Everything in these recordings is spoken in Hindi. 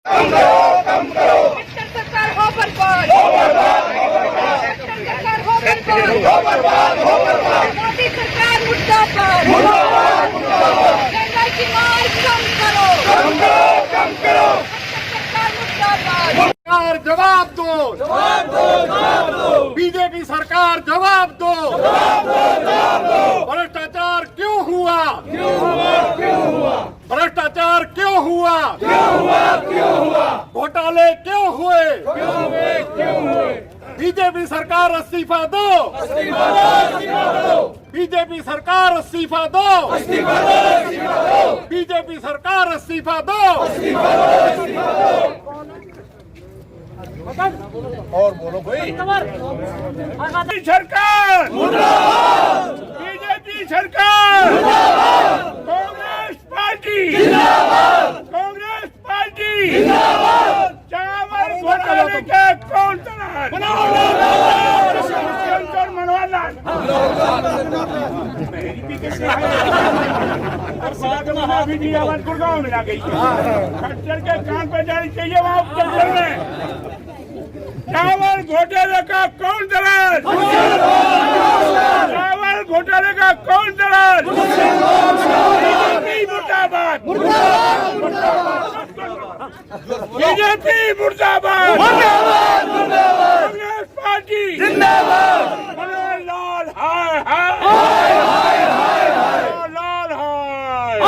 कम करो सरकार हो बर्बाद सरकार हो बर्बाद मोदी सरकार मुर्दाबाद महंगाई की मार कम करो सरकार मुर्दाबाद। सरकार जवाब दो बीजेपी सरकार जवाब दो भ्रष्टाचार क्यों हुआ भ्रष्टाचार क्यों हुआ घोटाले क्यों हुए बीजेपी सरकार इस्तीफा दो बीजेपी सरकार इस्तीफा दो बीजेपी सरकार इस्तीफा दो और बोलो भाई सरकार बीजेपी सरकार कांग्रेस पार्टी चावल घोटाले का कौन गुड़गांव में आ गई खच्चर के कान पे जानी चाहिए वहाँ उपचल में चावल घोटाले का कौन दलाल चावल घोटाले का कौन दलाल मुर्दाबाद बीजेपी मुर्दाबाद कांग्रेस पार्टी जिंदाबाद लाल हाय लाल हाय।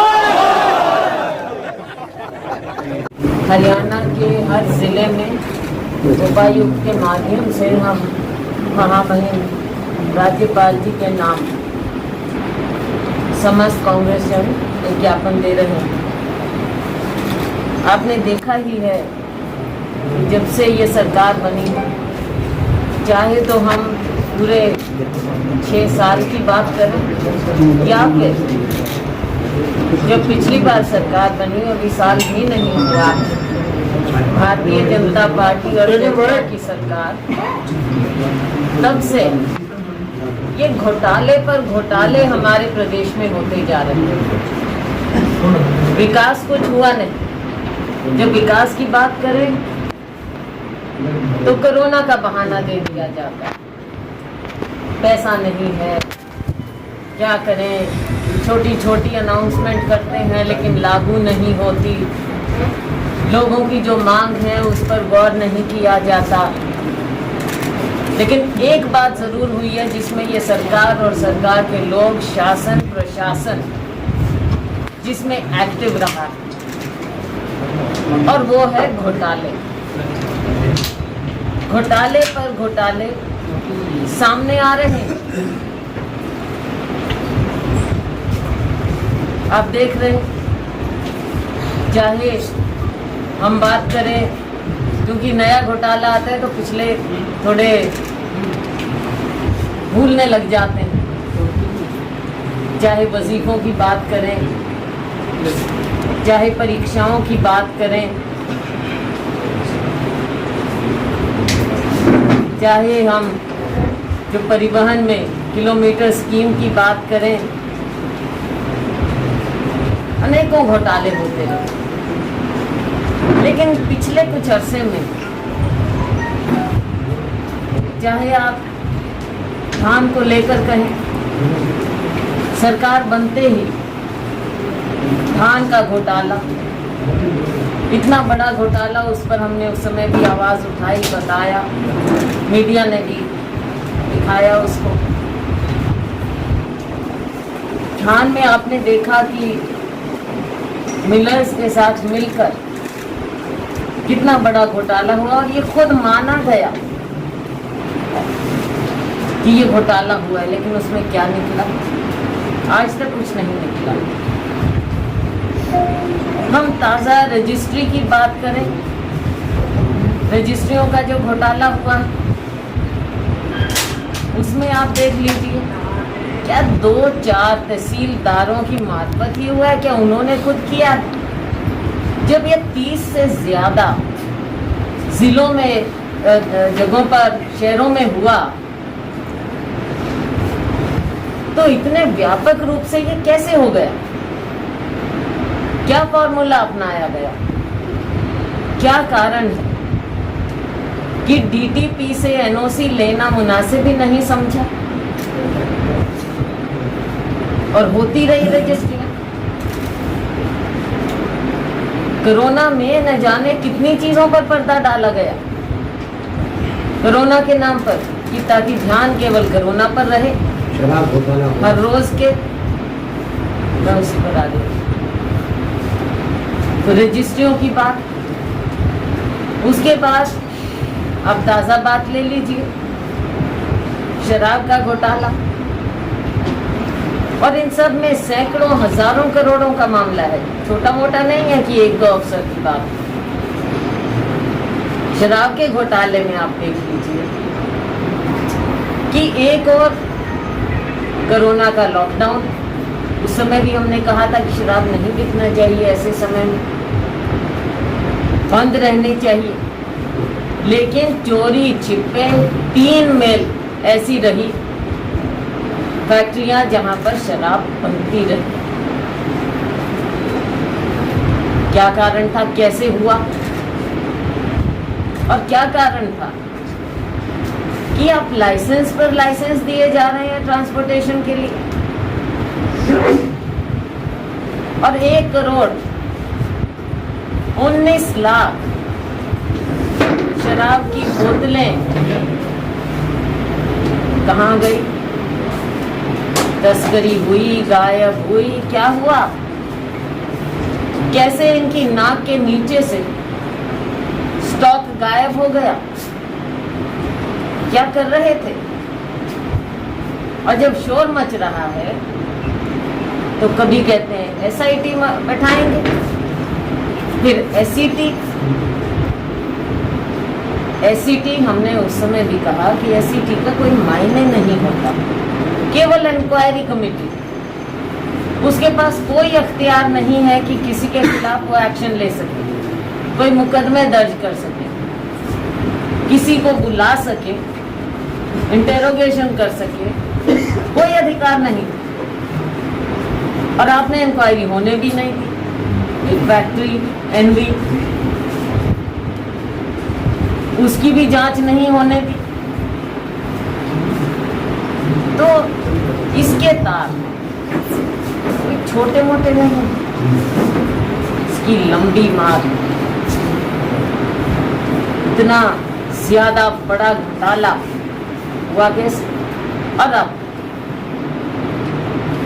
हरियाणा के हर जिले में उपायुक्त के माध्यम से हम महामहिम राज्यपाल जी के नाम समस्त कांग्रेस जन एक ज्ञापन दे रहे हैं। आपने देखा ही है जब से ये सरकार बनी है, चाहे तो हम पूरे 6 साल की बात करें या फिर जब पिछली बार सरकार बनी और अभी साल भी नहीं हुआ भारतीय जनता पार्टी और जनता की सरकार, तब से ये घोटाले पर घोटाले हमारे प्रदेश में होते जा रहे हैं। विकास कुछ हुआ नहीं। जब विकास की बात करें तो कोरोना का बहाना दे दिया जाता है, पैसा नहीं है, क्या करें, छोटी छोटी अनाउंसमेंट करते हैं लेकिन लागू नहीं होती, लोगों की जो मांग है उस पर गौर नहीं किया जाता। लेकिन एक बात जरूर हुई है जिसमें ये सरकार और सरकार के लोग, शासन प्रशासन जिसमें एक्टिव रहा है, और वो है घोटाले। घोटाले पर घोटाले सामने आ रहे हैं। आप देख रहे हैं, चाहे हम बात करें, क्योंकि नया घोटाला आता है तो पिछले थोड़े भूलने लग जाते हैं। चाहे वजीफों की बात करें, चाहे परीक्षाओं की बात करें, चाहे हम जो परिवहन में किलोमीटर स्कीम की बात करें, अनेकों घोटाले होते रहे। लेकिन पिछले कुछ अरसे में चाहे आप धान को लेकर कहें, सरकार बनते ही धान का घोटाला, इतना बड़ा घोटाला, उस पर हमने उस समय भी आवाज़ उठाई, बताया, मीडिया ने भी दिखाया उसको। धान में आपने देखा कि मिलर्स के साथ मिलकर कितना बड़ा घोटाला हुआ, और ये खुद माना गया कि ये घोटाला हुआ है। लेकिन उसमें क्या निकला? आज तक कुछ नहीं निकला। हम ताज़ा रजिस्ट्री की बात करें, रजिस्ट्रियों का जो घोटाला हुआ उसमें आप देख लीजिए, क्या 2-4 तहसीलदारों की मार्फत ही हुआ है? क्या उन्होंने खुद किया? जब ये 30 से ज़्यादा जिलों में, जगहों पर, शहरों में हुआ, तो इतने व्यापक रूप से ये कैसे हो गया? क्या फॉर्मूला अपनाया गया? क्या कारण है कि डीटीपी से एनओसी लेना मुनासिब ही नहीं समझा और होती रही रजिस्ट्रियां। कोरोना में न जाने कितनी चीजों पर पर्दा डाला गया कोरोना के नाम पर, कि ताकि ध्यान केवल कोरोना पर रहे। शराब घोटाला हर रोज के मैं उसी पर आ गई। तो रजिस्ट्रियों की बात, उसके बाद अब ताजा बात ले लीजिए, शराब का घोटाला, और इन सब में सैकड़ों हजारों करोड़ों का मामला है। छोटा मोटा नहीं है कि एक दो अफसर की बात। शराब के घोटाले में आप देख लीजिए कि एक और कोरोना का लॉकडाउन, उस समय भी हमने कहा था कि शराब नहीं बिकना चाहिए, ऐसे समय में बंद रहनी चाहिए, लेकिन चोरी छिपे 3 मेल ऐसी रही फैक्ट्रियां जहां पर शराब बनती रही। क्या कारण था, कैसे हुआ, और क्या कारण था कि आप लाइसेंस पर लाइसेंस दिए जा रहे हैं ट्रांसपोर्टेशन के लिए, और 1 करोड़ 19 लाख शराब की बोतलें कहाँ गई, तस्करी हुई, गायब हुई, क्या हुआ, कैसे इनकी नाक के नीचे से स्टॉक गायब हो गया, क्या कर रहे थे। और जब शोर मच रहा है तो कभी कहते हैं एसआईटी बैठाएंगे, फिर एसईटी हमने उस समय भी कहा कि एसईटी का कोई मायने नहीं होता, केवल इंक्वायरी कमेटी, उसके पास कोई अख्तियार नहीं है कि किसी के खिलाफ वो एक्शन ले सके, कोई मुकदमे दर्ज कर सके, किसी को बुला सके, इंटेरोगेशन कर सके, कोई अधिकार नहीं। और आपने इंक्वायरी होने भी नहीं दी। एक फैक्ट्री एनवी, उसकी भी जांच नहीं होने दी। तो इसके तार कोई छोटे मोटे नहीं, इसकी लंबी मार, इतना ज्यादा बड़ा घोटाला हुआ कैसे। और अब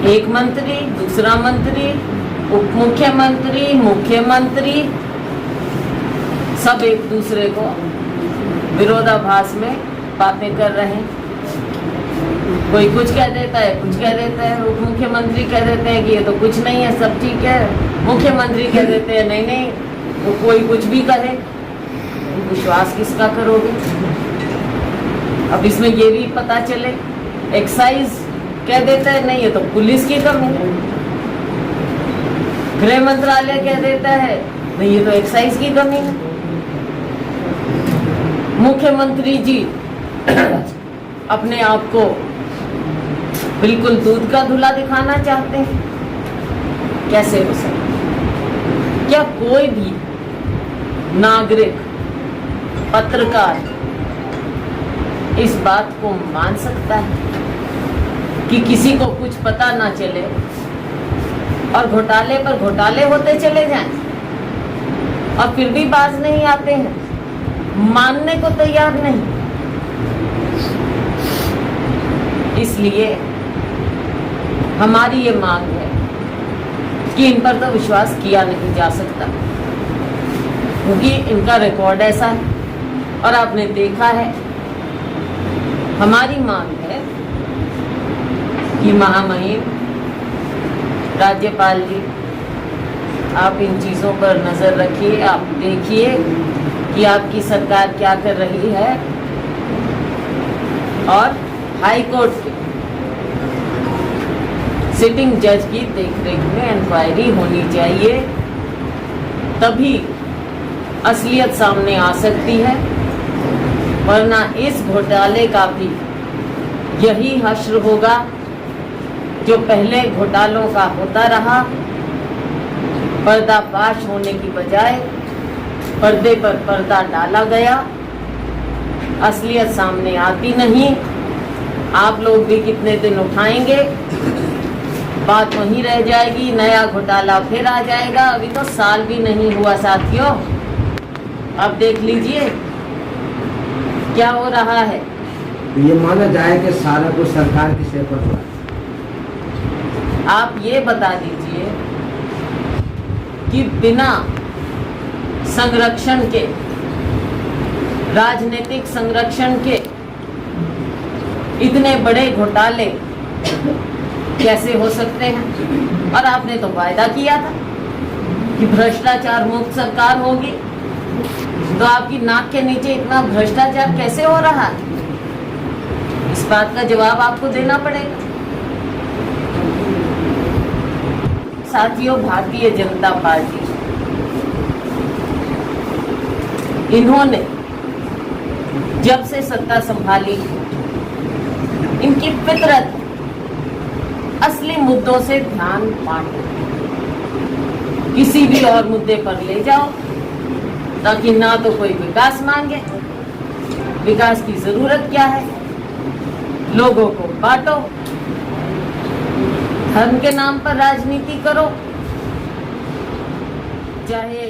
एक मंत्री, दूसरा मंत्री, उप मुख्यमंत्री, मुख्यमंत्री, सब एक दूसरे को विरोधाभास में बातें कर रहे हैं। कोई कुछ कह देता है, कुछ कह देता है, उप मुख्यमंत्री कह देते हैं कि ये तो कुछ नहीं है, सब ठीक है, मुख्यमंत्री कह देते हैं नहीं नहीं, वो कोई कुछ भी कहे, विश्वास किसका करोगे। अब इसमें ये भी पता चले, एक्साइज कह देता है नहीं ये तो पुलिस की कमी है, गृह मंत्रालय कह देता है नहीं ये तो एक्साइज की कमी है, मुख्यमंत्री जी अपने आप को बिल्कुल दूध का धुला दिखाना चाहते हैं। कैसे हो सकता, क्या कोई भी नागरिक, पत्रकार इस बात को मान सकता है कि किसी को कुछ पता ना चले और घोटाले पर घोटाले होते चले जाएं और फिर भी बाज नहीं आते हैं, मानने को तैयार नहीं। इसलिए हमारी ये मांग है कि इन पर तो विश्वास किया नहीं जा सकता, क्योंकि इनका रिकॉर्ड ऐसा है और आपने देखा है। हमारी मांग है कि महामहिम राज्यपाल जी आप इन चीज़ों पर नज़र रखिए, आप देखिए कि आपकी सरकार क्या कर रही है, और हाई कोर्ट के सिटिंग जज की देखरेख में इंक्वायरी होनी चाहिए, तभी असलियत सामने आ सकती है। वरना इस घोटाले का भी यही हश्र होगा जो पहले घोटालों का होता रहा, पर्दाफाश होने की बजाय पर्दे पर पर्दा डाला गया, असलियत सामने आती नहीं। आप लोग भी कितने दिन उठाएंगे, बात वहीं रह जाएगी, नया घोटाला फिर आ जाएगा। अभी तो साल भी नहीं हुआ साथियों, अब देख लीजिए क्या हो रहा है। तो ये माना जाए कि सारा कुछ सरकार के सिर पर हुआ है। आप ये बता दीजिए कि बिना संरक्षण के, राजनीतिक संरक्षण के इतने बड़े घोटाले कैसे हो सकते हैं? और आपने तो वायदा किया था कि भ्रष्टाचार मुक्त सरकार होगी, तो आपकी नाक के नीचे इतना भ्रष्टाचार कैसे हो रहा है? इस बात का जवाब आपको देना पड़ेगा। साथियों, भारतीय जनता पार्टी, इन्होंने जब से सत्ता संभाली, इनकी फितरत असली मुद्दों से ध्यान बांटो, किसी भी और मुद्दे पर ले जाओ, ताकि ना तो कोई विकास मांगे। विकास की जरूरत क्या है? लोगों को बांटो, धर्म के नाम पर राजनीति करो, चाहे